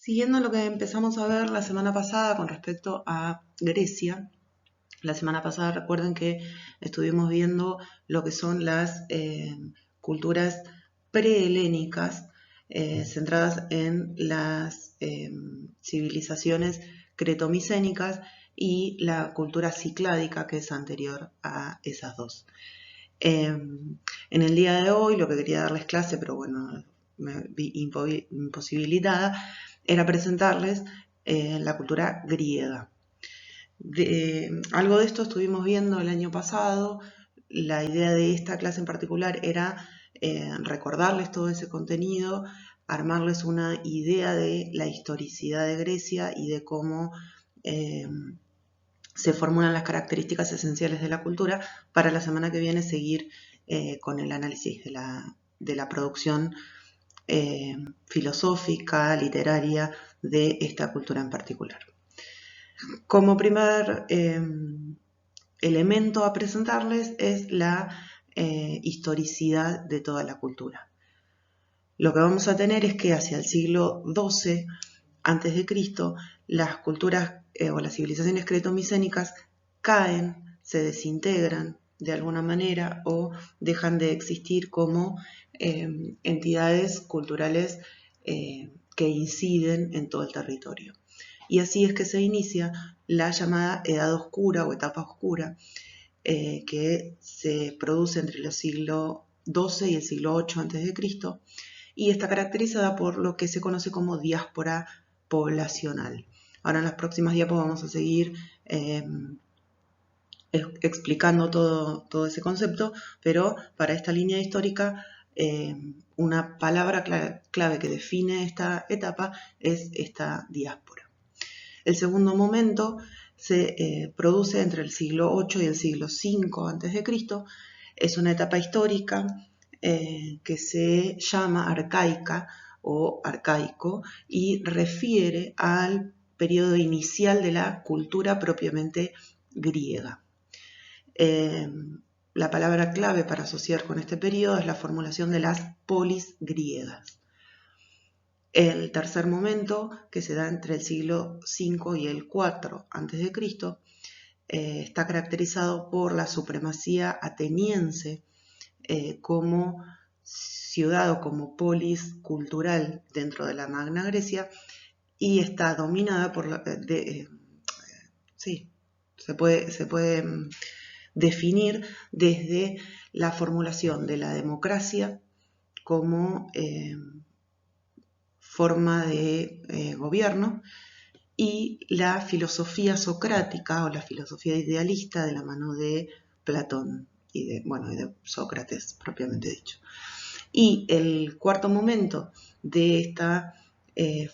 Siguiendo lo que empezamos a ver la semana pasada con respecto a Grecia, la semana pasada recuerden que estuvimos viendo lo que son las culturas prehelénicas centradas en las civilizaciones cretomicénicas y la cultura cicládica que es anterior a esas dos. En el día de hoy lo que quería darles clase, pero bueno, me vi imposibilitada, era presentarles la cultura griega. Algo de esto estuvimos viendo el año pasado. La idea de esta clase en particular era recordarles todo ese contenido, armarles una idea de la historicidad de Grecia y de cómo se formulan las características esenciales de la cultura, para la semana que viene seguir con el análisis de la producción filosófica, literaria de esta cultura en particular. Como primer elemento a presentarles es la historicidad de toda la cultura. Lo que vamos a tener es que hacia el siglo XII a.C., las culturas o las civilizaciones cretomicénicas caen, se desintegran de alguna manera o dejan de existir como entidades culturales que inciden en todo el territorio. Y así es que se inicia la llamada Edad Oscura o Etapa Oscura, que se produce entre los siglos XII y el siglo VIII a.C., y está caracterizada por lo que se conoce como diáspora poblacional. Ahora en las próximas diapos vamos a seguir explicando todo ese concepto, pero para esta línea histórica una palabra clave que define esta etapa es esta diáspora. El segundo momento se produce entre el siglo VIII y el siglo V a.C. Es una etapa histórica que se llama arcaica o arcaico y refiere al periodo inicial de la cultura propiamente griega. La palabra clave para asociar con este periodo es la formulación de las polis griegas. El tercer momento, que se da entre el siglo V y el IV a.C., está caracterizado por la supremacía ateniense como ciudad o como polis cultural dentro de la Magna Grecia, y está dominada por se puede definir desde la formulación de la democracia como forma de gobierno y la filosofía socrática o la filosofía idealista de la mano de Platón y de Sócrates propiamente dicho. Y el cuarto momento de esta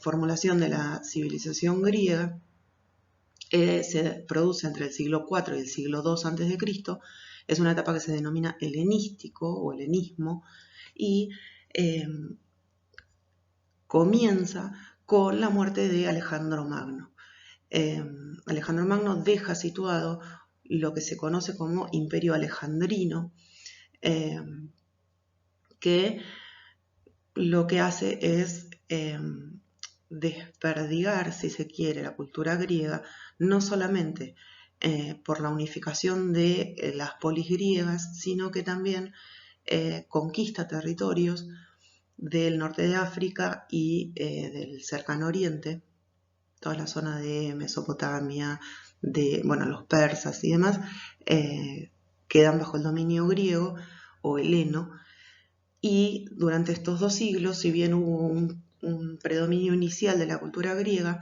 formulación de la civilización griega se produce entre el siglo IV y el siglo II a.C. Es una etapa que se denomina helenístico o helenismo y comienza con la muerte de Alejandro Magno. Alejandro Magno deja situado lo que se conoce como Imperio Alejandrino, que lo que hace es desperdigar, si se quiere, la cultura griega, no solamente por la unificación de las polis griegas, sino que también conquista territorios del norte de África y del cercano oriente, toda la zona de Mesopotamia, los persas y demás, quedan bajo el dominio griego o heleno, y durante estos 2 siglos, si bien hubo un predominio inicial de la cultura griega,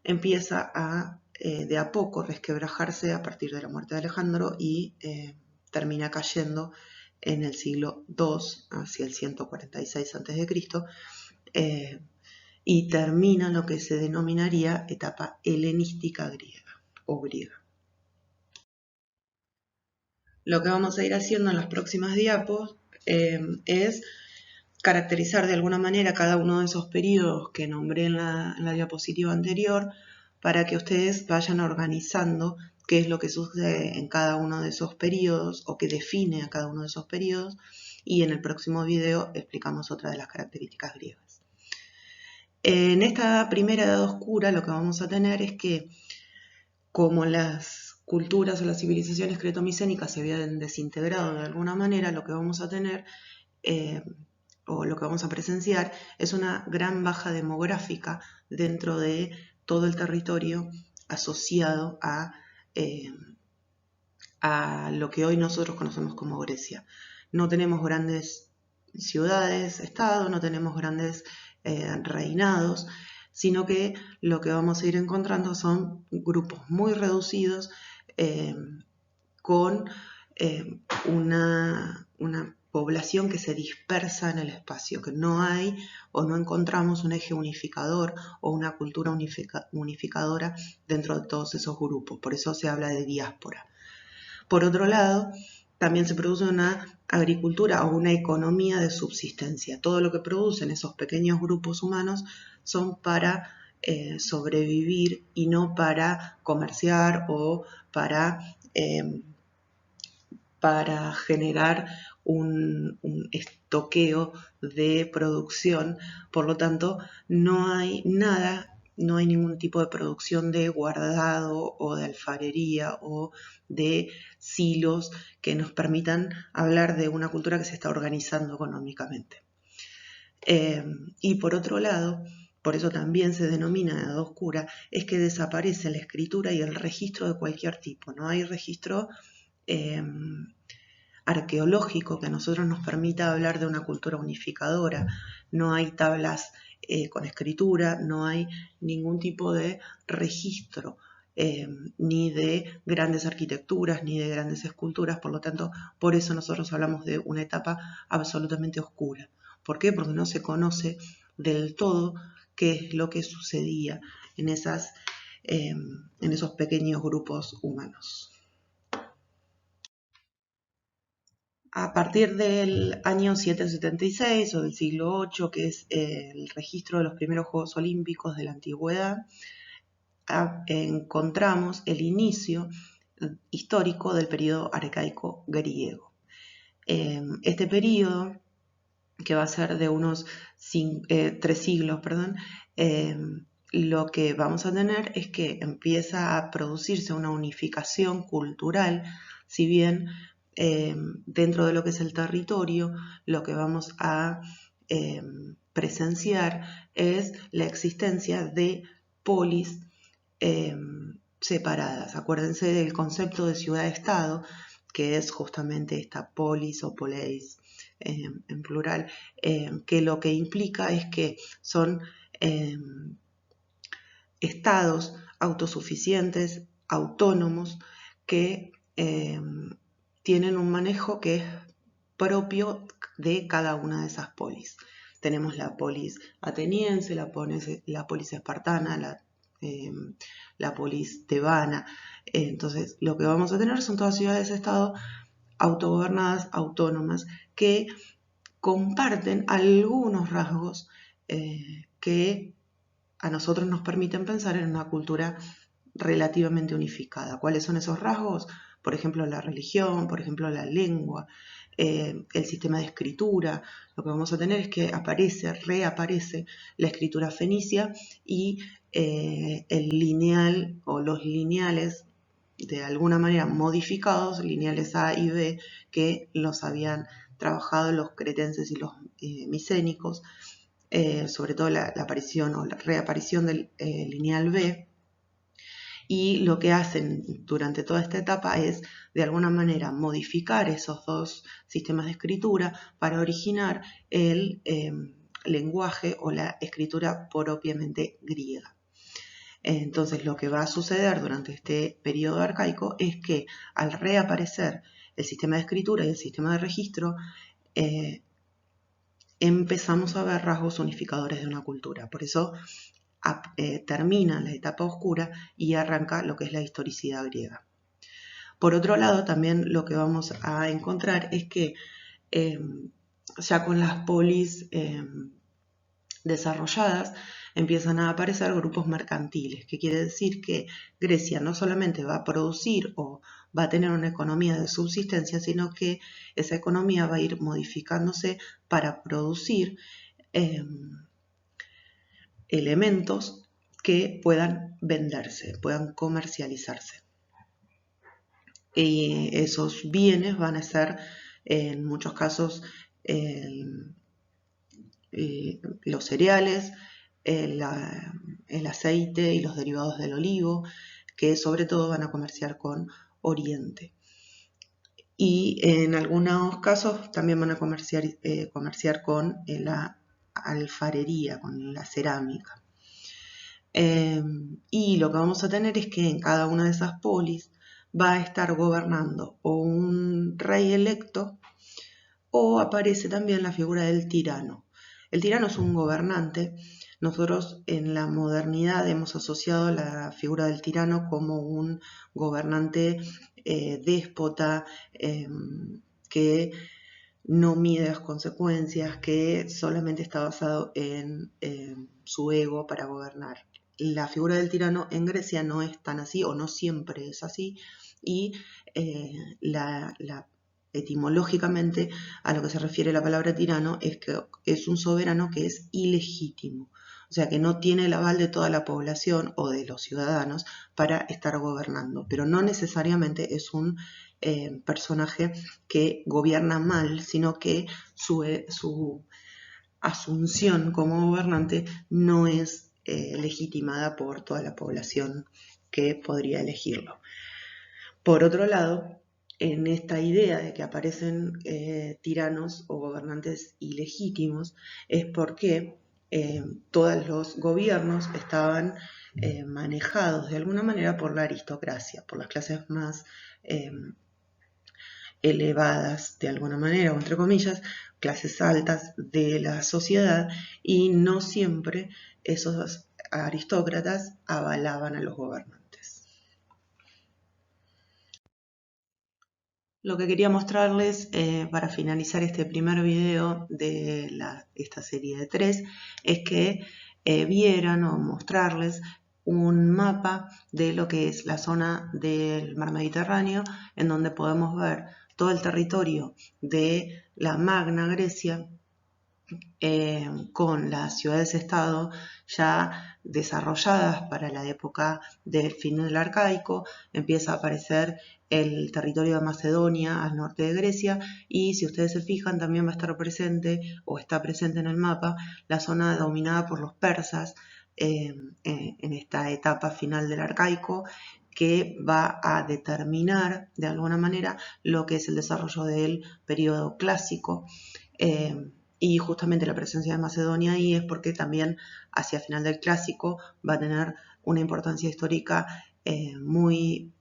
empieza de a poco resquebrajarse a partir de la muerte de Alejandro y termina cayendo en el siglo II, hacia el 146 a.C., y termina lo que se denominaría etapa helenística griega o griega. Lo que vamos a ir haciendo en las próximas diapos es caracterizar de alguna manera cada uno de esos periodos que nombré en la diapositiva anterior, para que ustedes vayan organizando qué es lo que sucede en cada uno de esos periodos o que define a cada uno de esos periodos, y en el próximo video explicamos otra de las características griegas. En esta primera edad oscura lo que vamos a tener es que, como las culturas o las civilizaciones cretomicénicas se habían desintegrado de alguna manera, lo que vamos a tener eh, o lo que vamos a presenciar es una gran baja demográfica dentro de todo el territorio asociado eh, a lo que hoy nosotros conocemos como Grecia. No tenemos grandes ciudades, estados, no tenemos grandes reinados, sino que lo que vamos a ir encontrando son grupos muy reducidos eh, con una población que se dispersa en el espacio, que no hay o no encontramos un eje unificador o una cultura unificadora dentro de todos esos grupos. Por eso se habla de diáspora. Por otro lado, también se produce una agricultura o una economía de subsistencia. Todo lo que producen esos pequeños grupos humanos son para sobrevivir y no para comerciar o para generar un estoqueo de producción. Por lo tanto, no hay nada, no hay ningún tipo de producción de guardado o de alfarería o de silos que nos permitan hablar de una cultura que se está organizando económicamente. Y por otro lado, por eso también se denomina edad oscura, es que desaparece la escritura y el registro de cualquier tipo. No hay registro arqueológico que a nosotros nos permita hablar de una cultura unificadora. No hay tablas con escritura, no hay ningún tipo de registro, ni de grandes arquitecturas, ni de grandes esculturas. Por lo tanto, por eso nosotros hablamos de una etapa absolutamente oscura. ¿Por qué? Porque no se conoce del todo qué es lo que sucedía en esos pequeños grupos humanos. A partir del año 776 o del siglo VIII, que es el registro de los primeros Juegos Olímpicos de la antigüedad, encontramos el inicio histórico del periodo arcaico griego. Este periodo, que va a ser de unos 3 siglos, lo que vamos a tener es que empieza a producirse una unificación cultural, si bien dentro de lo que es el territorio, lo que vamos a presenciar es la existencia de polis separadas. Acuérdense del concepto de ciudad-estado, que es justamente esta polis o poleis en plural, que lo que implica es que son estados autosuficientes, autónomos, que tienen un manejo que es propio de cada una de esas polis. Tenemos la polis ateniense, la polis espartana, la polis tebana. Entonces, lo que vamos a tener son todas ciudades-estado autogobernadas, autónomas, que comparten algunos rasgos que a nosotros nos permiten pensar en una cultura relativamente unificada. ¿Cuáles son esos rasgos? Por ejemplo, la religión, por ejemplo, la lengua, el sistema de escritura. Lo que vamos a tener es que reaparece la escritura fenicia y el lineal o los lineales de alguna manera modificados, lineales A y B, que los habían trabajado los cretenses y los micénicos, sobre todo la aparición o la reaparición del lineal B. Y lo que hacen durante toda esta etapa es, de alguna manera, modificar esos dos sistemas de escritura para originar el lenguaje o la escritura propiamente griega. Entonces, lo que va a suceder durante este periodo arcaico es que, al reaparecer el sistema de escritura y el sistema de registro, empezamos a ver rasgos unificadores de una cultura. Por eso termina la etapa oscura y arranca lo que es la historicidad griega. Por otro lado, también lo que vamos a encontrar es que ya con las polis desarrolladas empiezan a aparecer grupos mercantiles, que quiere decir que Grecia no solamente va a producir o va a tener una economía de subsistencia, sino que esa economía va a ir modificándose para producir elementos que puedan venderse, puedan comercializarse. Y esos bienes van a ser, en muchos casos, los cereales, el aceite y los derivados del olivo, que sobre todo van a comerciar con Oriente. Y en algunos casos también van a comerciar con la alfarería, con la cerámica. Y lo que vamos a tener es que en cada una de esas polis va a estar gobernando o un rey electo, o aparece también la figura del tirano. El tirano es un gobernante. Nosotros en la modernidad hemos asociado la figura del tirano como un gobernante déspota, que no mide las consecuencias, que solamente está basado en su ego para gobernar. La figura del tirano en Grecia no es tan así, o no siempre es así, y etimológicamente a lo que se refiere la palabra tirano es que es un soberano que es ilegítimo, o sea que no tiene el aval de toda la población o de los ciudadanos para estar gobernando, pero no necesariamente es un personaje que gobierna mal, sino que su asunción como gobernante no es legitimada por toda la población que podría elegirlo. Por otro lado, en esta idea de que aparecen tiranos o gobernantes ilegítimos, es porque todos los gobiernos estaban manejados de alguna manera por la aristocracia, por las clases más elevadas de alguna manera, o entre comillas, clases altas de la sociedad, y no siempre esos aristócratas avalaban a los gobernantes. Lo que quería mostrarles para finalizar este primer video de esta serie de 3 es que vieran o mostrarles un mapa de lo que es la zona del mar Mediterráneo, en donde podemos ver todo el territorio de la Magna Grecia, con las ciudades-estado ya desarrolladas para la época del fin del arcaico. Empieza a aparecer el territorio de Macedonia al norte de Grecia, y si ustedes se fijan también va a estar presente, o está presente en el mapa, la zona dominada por los persas en esta etapa final del arcaico, que va a determinar de alguna manera lo que es el desarrollo del periodo clásico. Y justamente la presencia de Macedonia ahí es porque también hacia final del clásico va a tener una importancia histórica muy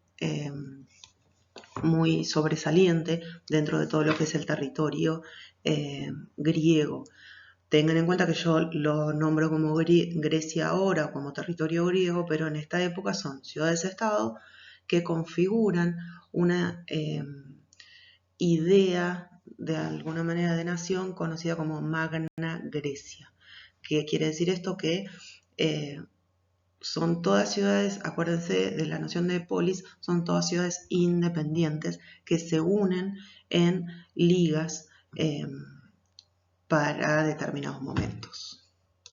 sobresaliente dentro de todo lo que es el territorio griego. Tengan en cuenta que yo lo nombro como Grecia ahora, como territorio griego, pero en esta época son ciudades-estado que configuran una idea de alguna manera de nación conocida como Magna Grecia. ¿Qué quiere decir esto? Que son todas ciudades, acuérdense de la noción de polis, son todas ciudades independientes que se unen en ligas para determinados momentos.